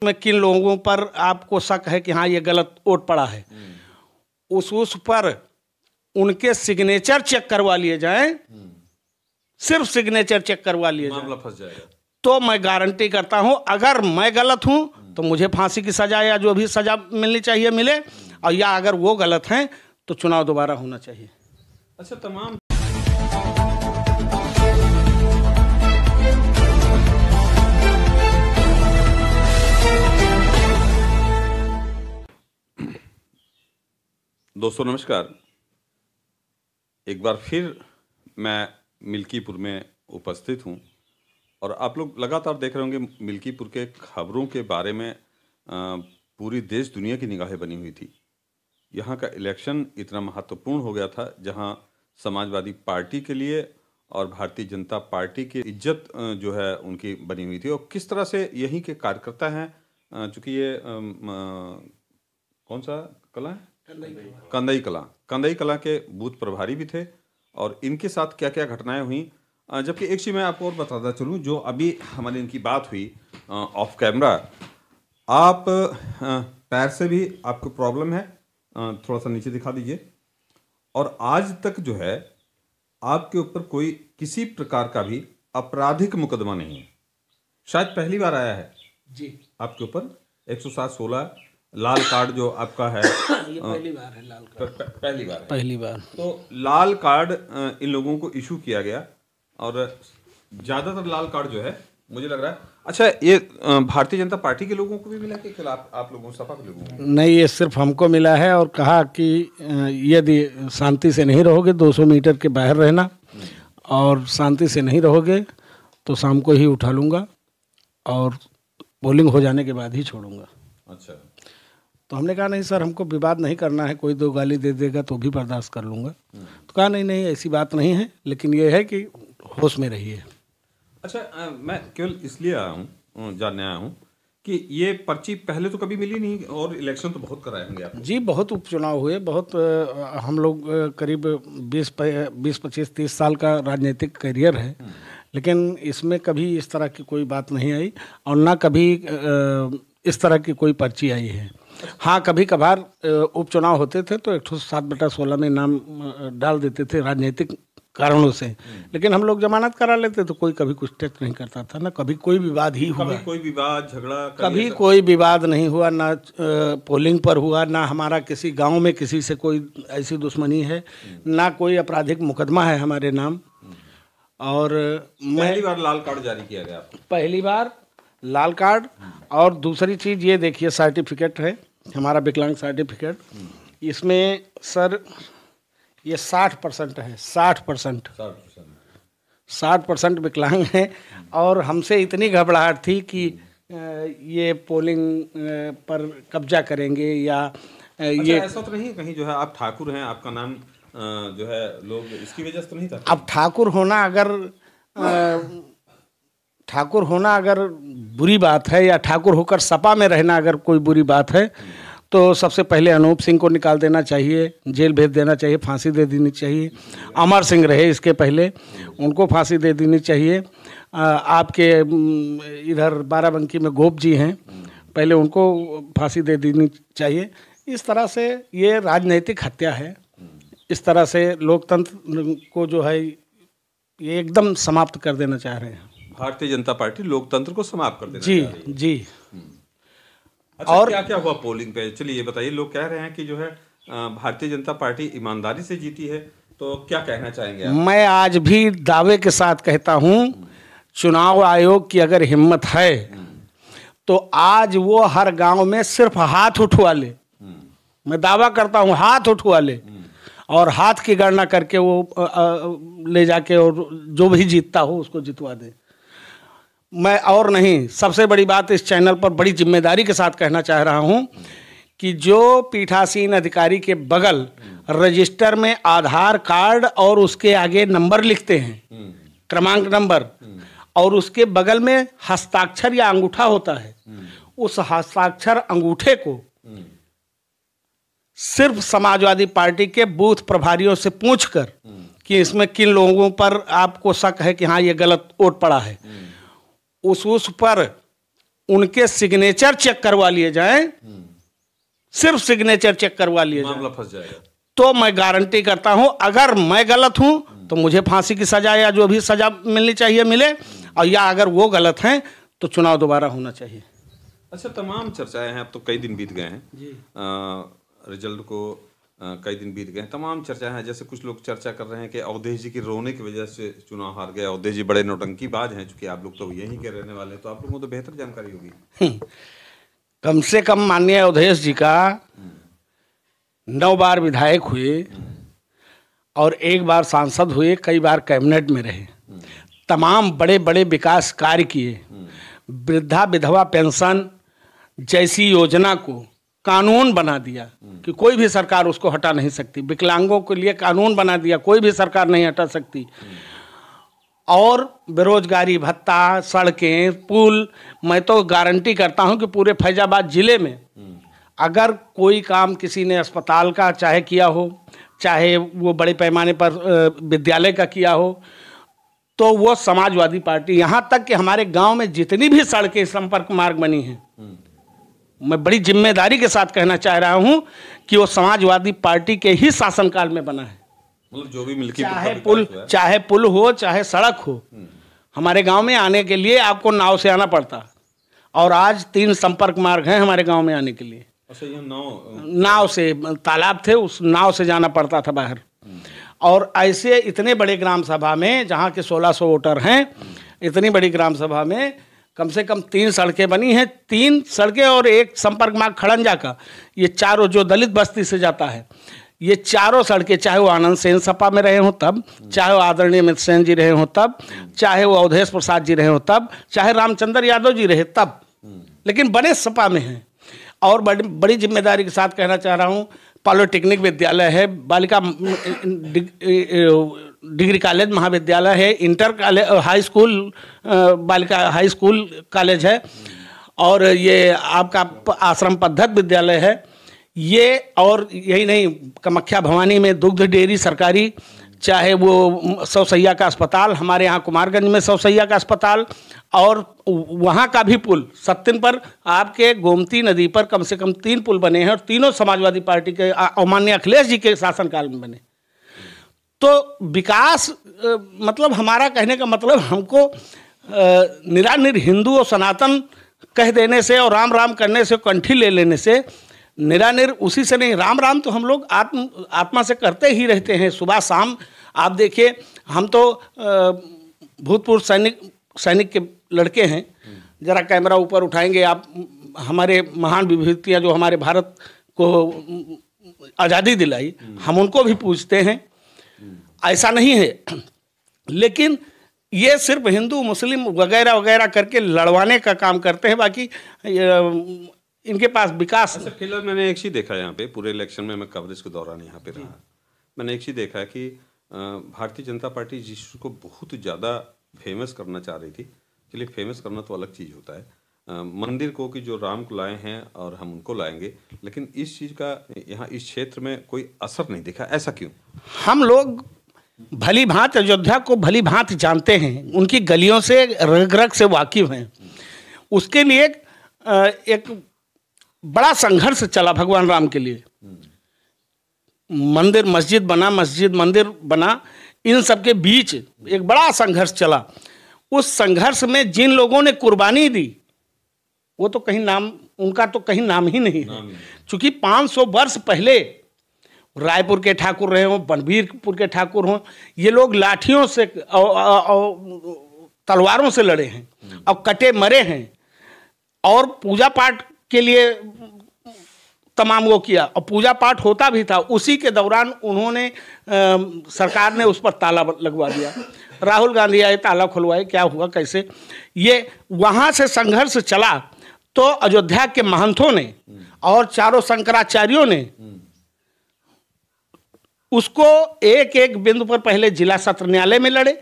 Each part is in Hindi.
में किन लोगों पर आपको शक है कि हाँ ये गलत वोट पड़ा है, उस पर उनके सिग्नेचर चेक करवा लिए जाएं, सिर्फ सिग्नेचर चेक करवा लिए जाएं, मामला फंस जाएगा। तो मैं गारंटी करता हूं अगर मैं गलत हूं तो मुझे फांसी की सजा या जो भी सजा मिलनी चाहिए मिले, और या अगर वो गलत हैं तो चुनाव दोबारा होना चाहिए। अच्छा, तमाम दोस्तों नमस्कार। एक बार फिर मैं मिल्कीपुर में उपस्थित हूं और आप लोग लगातार देख रहे होंगे मिल्कीपुर के खबरों के बारे में पूरी देश दुनिया की निगाहें बनी हुई थी। यहां का इलेक्शन इतना महत्वपूर्ण हो गया था जहां समाजवादी पार्टी के लिए और भारतीय जनता पार्टी की इज्जत जो है उनकी बनी हुई थी, और किस तरह से यहीं के कार्यकर्ता हैं, चूँकि ये कौन सा कला है, कंदई कला के बूथ प्रभारी भी थे, और इनके साथ क्या क्या घटनाएं हुई। जबकि एक चीज़ मैं आपको और बताता चलूँ, जो अभी हमारी इनकी बात हुई ऑफ कैमरा, आप पैर से भी आपको प्रॉब्लम है, थोड़ा सा नीचे दिखा दीजिए, और आज तक जो है आपके ऊपर कोई किसी प्रकार का भी आपराधिक मुकदमा नहीं है। शायद पहली बार आया है जी आपके ऊपर 107-16 लाल कार्ड जो आपका है। ये पहली बार है लाल कार्ड, पहली बार। तो लाल कार्ड इन लोगों को इशू किया गया, और ज्यादातर लाल कार्ड जो है मुझे लग रहा है, अच्छा ये भारतीय जनता पार्टी के लोगों को भी मिला के खिलाफ आप लोगों, सपा के लोगों को? नहीं, ये सिर्फ हमको मिला है, और कहा कि यदि शांति से नहीं रहोगे 200 मीटर के बाहर रहना, और शांति से नहीं रहोगे तो शाम को ही उठा लूँगा और पोलिंग हो जाने के बाद ही छोड़ूंगा। अच्छा, तो हमने कहा नहीं सर, हमको विवाद नहीं करना है, कोई दो गाली दे देगा तो भी बर्दाश्त कर लूँगा। तो कहा नहीं ऐसी बात नहीं है, लेकिन ये है कि होश में रहिए। अच्छा, मैं केवल इसलिए आया हूँ, जानने आया हूँ कि ये पर्ची पहले तो कभी मिली नहीं, और इलेक्शन तो बहुत कराए होंगे आप? जी, बहुत उपचुनाव हुए, बहुत हम लोग करीब 20-25-30 साल का राजनीतिक करियर है, लेकिन इसमें कभी इस तरह की कोई बात नहीं आई, और ना कभी इस तरह की कोई पर्ची आई है। हाँ, कभी कभार उपचुनाव होते थे तो 107/16 में नाम डाल देते थे राजनीतिक कारणों से, लेकिन हम लोग जमानत करा लेते तो कोई कभी कुछ टच नहीं करता था, ना कभी कोई विवाद ही हुआ, कभी कोई विवाद झगड़ा, कभी कोई विवाद नहीं हुआ, ना पोलिंग पर हुआ, ना हमारा किसी गांव में किसी से कोई ऐसी दुश्मनी है, ना कोई आपराधिक मुकदमा है हमारे नाम। और पहली बार लाल कार्ड जारी किया गया आपको? पहली बार लाल कार्ड, और दूसरी चीज़ ये देखिए, सर्टिफिकेट है हमारा, विकलांग सर्टिफिकेट। इसमें सर ये 60% है, 60% विकलांग है, और हमसे इतनी घबराहट थी कि ये पोलिंग पर कब्जा करेंगे या ये। ऐसा तो नहीं कहीं जो है आप ठाकुर हैं, आपका नाम जो है लोग इसकी वजह से तो नहीं था? अब ठाकुर होना अगर बुरी बात है, या ठाकुर होकर सपा में रहना अगर कोई बुरी बात है, तो सबसे पहले अनूप सिंह को निकाल देना चाहिए, जेल भेज देना चाहिए, फांसी दे देनी चाहिए। अमर सिंह रहे इसके पहले, उनको फांसी दे देनी चाहिए। आपके इधर बाराबंकी में गोप जी हैं, पहले उनको फांसी दे देनी चाहिए। इस तरह से ये राजनीतिक हत्या है, इस तरह से लोकतंत्र को जो है ये एकदम समाप्त कर देना चाह रहे हैं। भारतीय जनता पार्टी लोकतंत्र को समाप्त कर देना जी चाह रही है। जी। अच्छा, और क्या क्या हुआ पोलिंग पे? चलिए ये बताइए, लोग कह रहे हैं कि जो है भारतीय जनता पार्टी ईमानदारी से जीती है, तो क्या कहना चाहेंगे आप? मैं आज भी दावे के साथ कहता हूं, चुनाव आयोग की अगर हिम्मत है तो आज वो हर गांव में सिर्फ हाथ उठवा ले, मैं दावा करता हूं हाथ उठवा ले, और हाथ की गणना करके वो ले जाके और जो भी जीतता हो उसको जितवा दे। मैं और नहीं, सबसे बड़ी बात इस चैनल पर बड़ी जिम्मेदारी के साथ कहना चाह रहा हूं कि जो पीठासीन अधिकारी के बगल रजिस्टर में आधार कार्ड और उसके आगे नंबर लिखते हैं, क्रमांक नंबर, और उसके बगल में हस्ताक्षर या अंगूठा होता है, उस हस्ताक्षर अंगूठे को सिर्फ समाजवादी पार्टी के बूथ प्रभारियों से पूछकर कि इसमें किन लोगों पर आपको शक है कि हाँ ये गलत वोट पड़ा है, उस पर उनके सिग्नेचर चेक करवा लिए जाएं, सिर्फ सिग्नेचर चेक करवा लिए जाएं, मामला फंस जाएगा। तो मैं गारंटी करता हूं अगर मैं गलत हूं तो मुझे फांसी की सजा या जो भी सजा मिलनी चाहिए मिले, और या अगर वो गलत हैं तो चुनाव दोबारा होना चाहिए। अच्छा, तमाम चर्चाएं हैं, अब तो कई दिन बीत गए हैं जी। रिजल्ट को, कई दिन बीत गए हैं, तमाम चर्चाएं हैं। जैसे कुछ लोग चर्चा कर रहे हैं कि अवधेश जी की रोने की वजह से चुनाव हार गए, अवधेश जी बड़े नौटंकीबाज हैं, चूंकि आप लोग तो यहीं के रहने वाले हैं, तो आप लोगों को तो बेहतर जानकारी होगी। कम से कम माननीय अवधेश जी का 9 बार विधायक हुए और 1 बार सांसद हुए, कई बार कैबिनेट में रहे, तमाम बड़े बड़े विकास कार्य किए, वृद्धा विधवा पेंशन जैसी योजना को कानून बना दिया कि कोई भी सरकार उसको हटा नहीं सकती, विकलांगों के लिए कानून बना दिया, कोई भी सरकार नहीं हटा सकती, और बेरोजगारी भत्ता, सड़कें, पुल, मैं तो गारंटी करता हूं कि पूरे फैजाबाद जिले में अगर कोई काम किसी ने अस्पताल का चाहे किया हो, चाहे वो बड़े पैमाने पर विद्यालय का किया हो, तो वो समाजवादी पार्टी, यहाँ तक कि हमारे गांव में जितनी भी सड़कें संपर्क मार्ग बनी हैं, मैं बड़ी जिम्मेदारी के साथ कहना चाह रहा हूं कि वो समाजवादी पार्टी के ही शासनकाल में बना है। मतलब जो भी मिल्की चाहे पुल हो चाहे सड़क हो, हमारे गांव में आने के लिए आपको नाव से आना पड़ता, और आज 3 संपर्क मार्ग हैं हमारे गांव में आने के लिए। अच्छा, ये नाव से, तालाब थे उस नाव से जाना पड़ता था बाहर। और ऐसे इतने बड़े ग्राम सभा में जहाँ के 1600 वोटर हैं, इतनी बड़ी ग्राम सभा में कम से कम 3 सड़कें बनी हैं, 3 सड़कें और 1 संपर्क मार्ग खड़ंजा का, ये चारों जो दलित बस्ती से जाता है, ये चारों सड़कें, चाहे वो आनंद सेन सपा में रहे हों तब, चाहे वो आदरणीय अमित सेन जी रहे हों तब, चाहे वो अवधेश प्रसाद जी रहे हों तब, चाहे रामचंद्र यादव जी रहे तब, लेकिन बने सपा में हैं। और बड़ी जिम्मेदारी के साथ कहना चाह रहा हूँ, पॉलिटेक्निक विद्यालय है, बालिका डिग्री कॉलेज महाविद्यालय है, इंटर कॉलेज, हाई स्कूल, बालिका हाई स्कूल कॉलेज है, और ये आपका आश्रम पद्धत विद्यालय है ये, और यही नहीं, कामाख्या भवानी में दुग्ध डेयरी सरकारी, चाहे वो सौसैया का अस्पताल, हमारे यहाँ कुमारगंज में सौसैया का अस्पताल, और वहाँ का भी पुल सत्तिन पर, आपके गोमती नदी पर कम से कम 3 पुल बने हैं, और तीनों समाजवादी पार्टी के माननीय अखिलेश जी के शासनकाल में बने। तो विकास, मतलब हमारा कहने का मतलब, हमको निरानिर हिंदू और सनातन कह देने से और राम राम करने से, कंठी ले लेने से, निरानिर उसी से नहीं, राम राम तो हम लोग आत्मा से करते ही रहते हैं सुबह शाम। आप देखिए, हम तो भूतपूर्व सैनिक के लड़के हैं, जरा कैमरा ऊपर उठाएंगे आप, हमारे महान विभूतियाँ जो हमारे भारत को आज़ादी दिलाई, हम उनको भी पूजते हैं, ऐसा नहीं है, लेकिन ये सिर्फ हिंदू मुस्लिम वगैरह वगैरह करके लड़वाने का काम करते हैं, बाकी इनके पास विकास। अच्छा, फिलहाल मैंने एक चीज़ देखा यहाँ पे, पूरे इलेक्शन में मैं कवरेज के दौरान यहाँ पे रहा, मैंने एक चीज़ देखा है कि भारतीय जनता पार्टी जिसको बहुत ज़्यादा फेमस करना चाह रही थी, चलिए फेमस करना तो अलग चीज़ होता है, मंदिर को कि जो राम को लाए हैं और हम उनको लाएंगे, लेकिन इस चीज़ का यहाँ इस क्षेत्र में कोई असर नहीं दिखा, ऐसा क्यों? हम लोग भली भांति अयोध्या को भली भांति जानते हैं, उनकी गलियों से रग रग से वाकिफ हैं, उसके लिए एक बड़ा संघर्ष चला भगवान राम के लिए। मंदिर मस्जिद बना, मस्जिद मंदिर बना, इन सब के बीच एक बड़ा संघर्ष चला। उस संघर्ष में जिन लोगों ने कुर्बानी दी, वो तो कहीं नाम, उनका तो कहीं नाम ही नहीं है, क्योंकि 500 वर्ष पहले रायपुर के ठाकुर रहे हों, बनबीरपुर के ठाकुर हों, ये लोग लाठियों से तलवारों से लड़े हैं और कटे मरे हैं, और पूजा पाठ के लिए तमाम वो किया, और पूजा पाठ होता भी था। उसी के दौरान उन्होंने सरकार ने उस पर ताला लगवा दिया, राहुल गांधी आए, ताला खुलवाए, क्या हुआ कैसे, ये वहाँ से संघर्ष चला। तो अयोध्या के महंतों ने और चारों शंकराचार्यों ने उसको एक एक बिंदु पर पहले जिला सत्र न्यायालय में लड़े,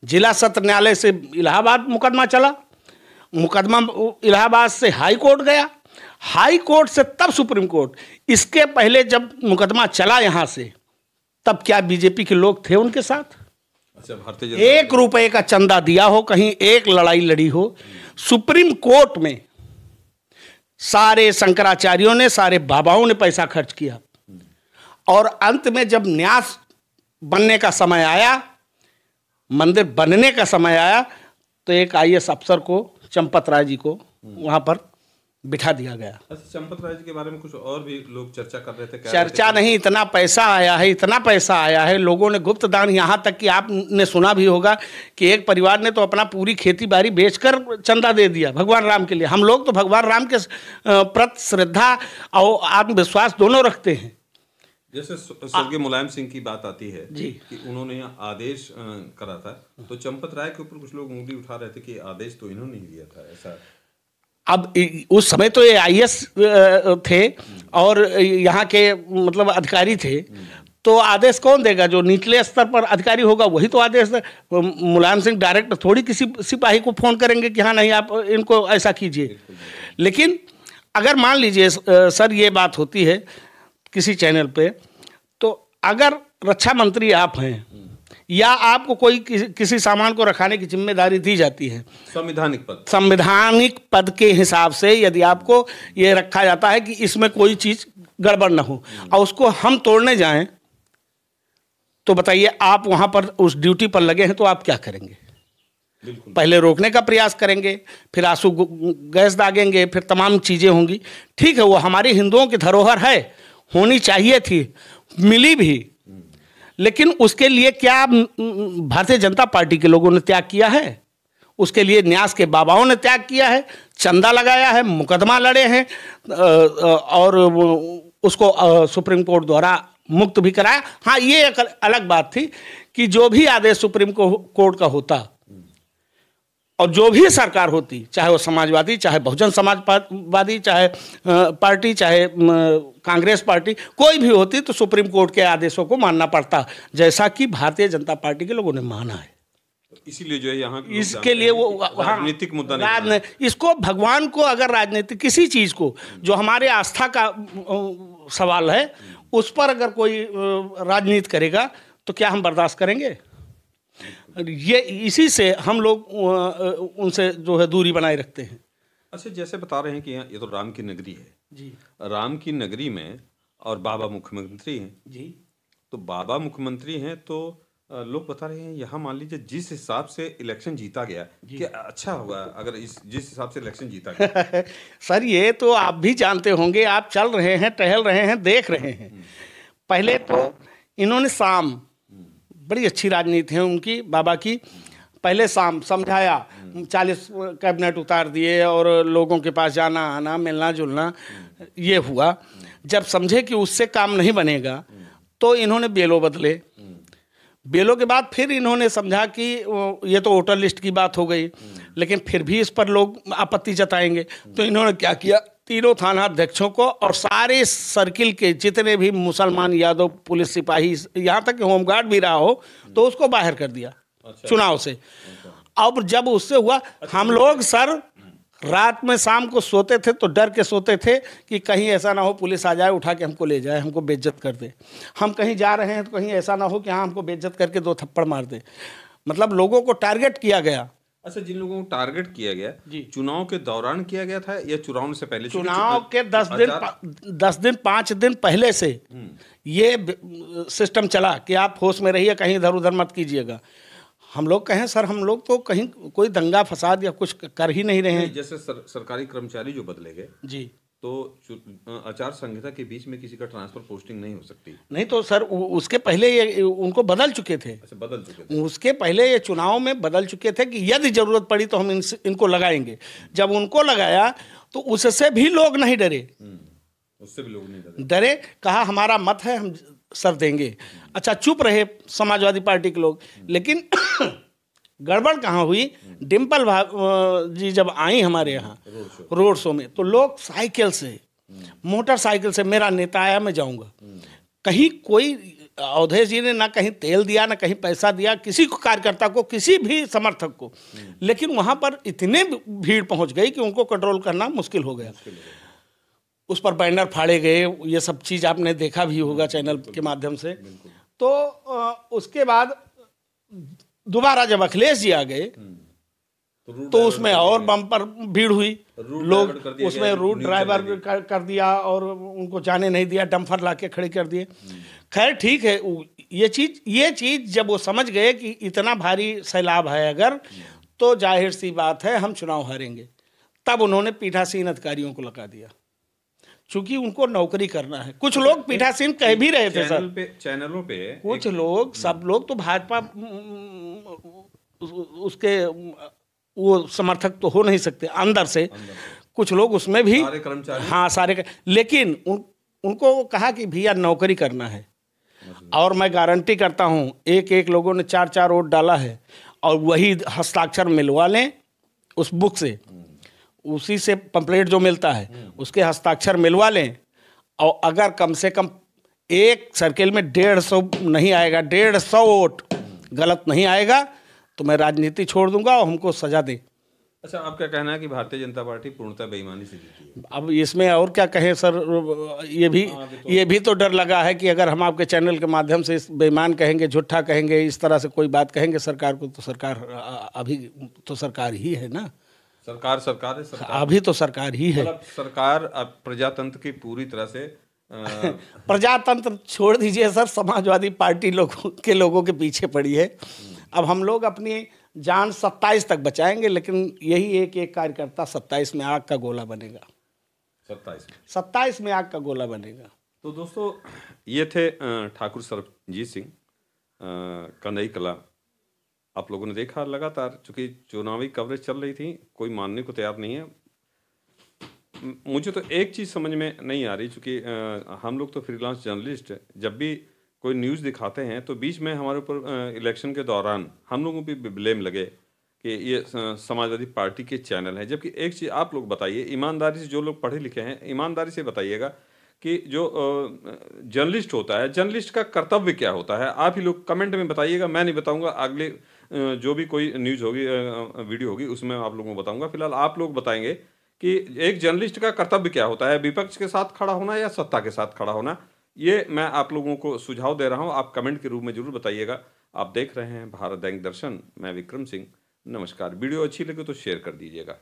जिला सत्र न्यायालय से इलाहाबाद मुकदमा चला, मुकदमा इलाहाबाद से हाई कोर्ट गया, हाई कोर्ट से तब सुप्रीम कोर्ट। इसके पहले जब मुकदमा चला यहाँ से, तब क्या बीजेपी के लोग थे उनके साथ? अच्छा, भारतीय 1 रुपए का चंदा दिया हो, कहीं एक लड़ाई लड़ी हो? सुप्रीम कोर्ट में सारे शंकराचार्यों ने, सारे बाबाओं ने पैसा खर्च किया, और अंत में जब न्यास बनने का समय आया, मंदिर बनने का समय आया, तो एक IAS अफसर को, चंपत राय जी को वहां पर बिठा दिया गया। अच्छा, चंपत राय जी के बारे में कुछ और भी लोग चर्चा कर रहे थे, चर्चा नहीं, इतना पैसा आया है, इतना पैसा आया है, लोगों ने गुप्त दान, यहाँ तक कि आपने सुना भी होगा कि एक परिवार ने तो अपना पूरी खेती बाड़ी बेचकर चंदा दे दिया भगवान राम के लिए। हम लोग तो भगवान राम के प्रति श्रद्धा और आत्मविश्वास दोनों रखते हैं। जैसे स्वर्गीय मुलायम सिंह की बात आती है जी कि उन्होंने आदेश करा था, तो चंपत राय के ऊपर कुछ लोग उंगली उठा रहे थे कि आदेश तो इन्होंने ही दिया था, ऐसा। अब उस समय तो ये IAS थे और यहाँ के मतलब अधिकारी थे, तो आदेश कौन देगा? जो निचले स्तर पर अधिकारी होगा वही तो आदेश दे। मुलायम सिंह डायरेक्ट थोड़ी किसी सिपाही को फोन करेंगे कि हाँ नहीं आप इनको ऐसा कीजिए। लेकिन अगर मान लीजिए सर ये बात होती है किसी चैनल पे, तो अगर रक्षा मंत्री आप हैं या आपको कोई किसी सामान को रखाने की जिम्मेदारी दी जाती है, संवैधानिक पद के हिसाब से यदि आपको ये रखा जाता है कि इसमें कोई चीज़ गड़बड़ ना हो और उसको हम तोड़ने जाएं, तो बताइए आप वहाँ पर उस ड्यूटी पर लगे हैं तो आप क्या करेंगे? पहले रोकने का प्रयास करेंगे, फिर आंसू गैस दागेंगे, फिर तमाम चीज़ें होंगी। ठीक है, वो हमारे हिंदुओं की धरोहर है, होनी चाहिए थी, मिली भी, लेकिन उसके लिए क्या भारतीय जनता पार्टी के लोगों ने त्याग किया है? उसके लिए न्यास के बाबाओं ने त्याग किया है, चंदा लगाया है, मुकदमा लड़े हैं और उसको सुप्रीम कोर्ट द्वारा मुक्त भी कराया। हाँ, ये एक अलग बात थी कि जो भी आदेश सुप्रीम कोर्ट का होता और जो भी सरकार होती, चाहे वो समाजवादी, चाहे बहुजन समाजवादी, चाहे पार्टी, चाहे कांग्रेस पार्टी, कोई भी होती, तो सुप्रीम कोर्ट के आदेशों को मानना पड़ता, जैसा कि भारतीय जनता पार्टी के लोगों ने माना है। इसीलिए जो है यहाँ इसके लिए वो राजनीतिक मुद्दा नहीं, इसको भगवान को अगर राजनीतिक किसी चीज़ को जो हमारे आस्था का सवाल है उस पर अगर कोई राजनीति करेगा तो क्या हम बर्दाश्त करेंगे? ये इसी से हम लोग उनसे जो है दूरी बनाए रखते हैं। अच्छा, जैसे बता रहे हैं कि ये तो राम की नगरी है जी, राम की नगरी में और बाबा मुख्यमंत्री हैं जी, तो बाबा मुख्यमंत्री हैं तो लोग बता रहे हैं यहाँ मान लीजिए जिस हिसाब से इलेक्शन जीता गया, क्या अच्छा होगा अगर जिस हिसाब से इलेक्शन जीता गया? सर ये तो आप भी जानते होंगे, आप चल रहे हैं, टहल रहे हैं, देख रहे हैं। पहले तो इन्होंने शाम, बड़ी अच्छी राजनीति है उनकी बाबा की, पहले शाम समझाया, 40 कैबिनेट उतार दिए और लोगों के पास जाना आना, मिलना जुलना ये हुआ। जब समझे कि उससे काम नहीं बनेगा तो इन्होंने बेलो बदले। बेलों के बाद फिर इन्होंने समझा कि ये तो वोटर लिस्ट की बात हो गई, लेकिन फिर भी इस पर लोग आपत्ति जताएंगे, तो इन्होंने क्या किया, तीनों थाना अध्यक्षों को और सारे सर्किल के जितने भी मुसलमान यादव पुलिस सिपाही, यहाँ तक कि होमगार्ड भी रहा हो, तो उसको बाहर कर दिया चुनाव से। अब जब उससे हुआ, हम लोग सर रात में शाम को सोते थे तो डर के सोते थे कि कहीं ऐसा ना हो पुलिस आ जाए, उठा के हमको ले जाए, हमको बेइज्जत कर दे। हम कहीं जा रहे हैं तो कहीं ऐसा ना हो कि हाँ हमको बेइज्जत करके 2 थप्पड़ मार दे। मतलब लोगों को टारगेट किया गया। अच्छा, जिन लोगों को टारगेट किया गया चुनाव के दौरान किया गया था या चुनाव से पहले? चुनाव के 10 दिन 5 दिन पहले से ये सिस्टम चला कि आप होश में रहिए, कहीं इधर उधर मत कीजिएगा। हम लोग कहें सर, हम लोग तो कहीं कोई दंगा फसाद या कुछ कर ही नहीं रहे हैं। जैसे सरकारी कर्मचारी जो बदले गए जी, तो आचार संहिता के बीच में किसी का ट्रांसफर पोस्टिंग नहीं हो सकती। नहीं तो सर उसके पहले ये उनको बदल चुके थे। अच्छा, बदल चुके थे। उसके पहले ये चुनाव में बदल चुके थे कि यदि जरूरत पड़ी तो हम इनको लगाएंगे। जब उनको लगाया तो उससे भी लोग नहीं डरे, उससे भी लोग नहीं डरे, कहा हमारा मत है, हम सर देंगे। अच्छा, चुप रहे समाजवादी पार्टी के लोग। लेकिन गड़बड़ कहाँ हुई, डिम्पल जी जब आई हमारे यहाँ रोड शो में, तो लोग साइकिल से, मोटरसाइकिल से, मेरा नेता आया मैं जाऊंगा, कहीं कोई अवधेश जी ने ना कहीं तेल दिया ना कहीं पैसा दिया किसी को, कार्यकर्ता को, किसी भी समर्थक को। लेकिन वहाँ पर इतने भीड़ पहुँच गई कि उनको कंट्रोल करना मुश्किल हो गया। उस पर बैनर फाड़े गए, ये सब चीज़ आपने देखा भी होगा चैनल के माध्यम से। तो उसके बाद दोबारा जब अखिलेश जी आ गए तो उसमें और बम्पर भीड़ हुई, लोग उसमें रूट ड्राइवर कर दिया और उनको जाने नहीं दिया, डंपर लाके खड़े कर दिए। खैर ठीक है, ये चीज़ जब वो समझ गए कि इतना भारी सैलाब है अगर, तो जाहिर सी बात है हम चुनाव हारेंगे, तब उन्होंने पीठासीन अधिकारियों को लगा दिया, चूंकि उनको नौकरी करना है। कुछ लोग पीठासीन कह भी रहे थे सर, चैनलों पे कुछ लोग, सब लोग तो भाजपा उसके वो समर्थक तो हो नहीं सकते अंदर से, कुछ लोग उसमें भी सारे कर्मचारी, हाँ सारे, लेकिन उनको कहा कि भैया नौकरी करना है। और मैं गारंटी करता हूँ एक एक लोगों ने 4-4 वोट डाला है, और वही हस्ताक्षर मिलवा लें उस बुक से, उसी से पंपलेट जो मिलता है उसके हस्ताक्षर मिलवा लें, और अगर कम से कम एक सर्किल में 150 नहीं आएगा, 150 वोट गलत नहीं आएगा, तो मैं राजनीति छोड़ दूंगा और हमको सजा दे। अच्छा, आप क्या कहना है कि भारतीय जनता पार्टी पूर्णतः बेईमानी से जीती है? अब इसमें और क्या कहें सर, ये भी तो डर लगा है कि अगर हम आपके चैनल के माध्यम से बेईमान कहेंगे, झूठा कहेंगे, इस तरह से कोई बात कहेंगे सरकार को, तो सरकार अभी तो सरकार ही है ना, सरकार है, सरकार अभी तो सरकार ही है। मतलब सरकार अब प्रजातंत्र की पूरी तरह से प्रजातंत्र छोड़ दीजिए सर, समाजवादी पार्टी लोगों के पीछे पड़ी है। अब हम लोग अपनी जान 27 तक बचाएंगे, लेकिन यही एक एक कार्यकर्ता 27 में आग का गोला बनेगा, 27 में आग का गोला बनेगा। तो दोस्तों, ये थे ठाकुर सरबजीत सिंह, कंदई कला। आप लोगों ने देखा लगातार, चूंकि चुनावी कवरेज चल रही थी, कोई मानने को तैयार नहीं है। मुझे तो एक चीज़ समझ में नहीं आ रही, चूंकि हम लोग तो फ्रीलांस जर्नलिस्ट, जब भी कोई न्यूज़ दिखाते हैं तो बीच में हमारे ऊपर इलेक्शन के दौरान हम लोगों पे ब्लेम लगे कि ये समाजवादी पार्टी के चैनल हैं। जबकि एक चीज़ आप लोग बताइए, ईमानदारी से, जो लोग पढ़े लिखे हैं, ईमानदारी से बताइएगा कि जो जर्नलिस्ट होता है, जर्नलिस्ट का कर्तव्य क्या होता है। आप ही लोग कमेंट में बताइएगा, मैं नहीं बताऊंगा। अगले जो भी कोई न्यूज़ होगी, वीडियो होगी, उसमें आप लोगों को बताऊंगा। फिलहाल आप लोग बताएंगे कि एक जर्नलिस्ट का कर्तव्य क्या होता है, विपक्ष के साथ खड़ा होना या सत्ता के साथ खड़ा होना। ये मैं आप लोगों को सुझाव दे रहा हूं, आप कमेंट के रूप में जरूर बताइएगा। आप देख रहे हैं भारत दैनिक दर्शन, मैं विक्रम सिंह, नमस्कार। वीडियो अच्छी लगे तो शेयर कर दीजिएगा।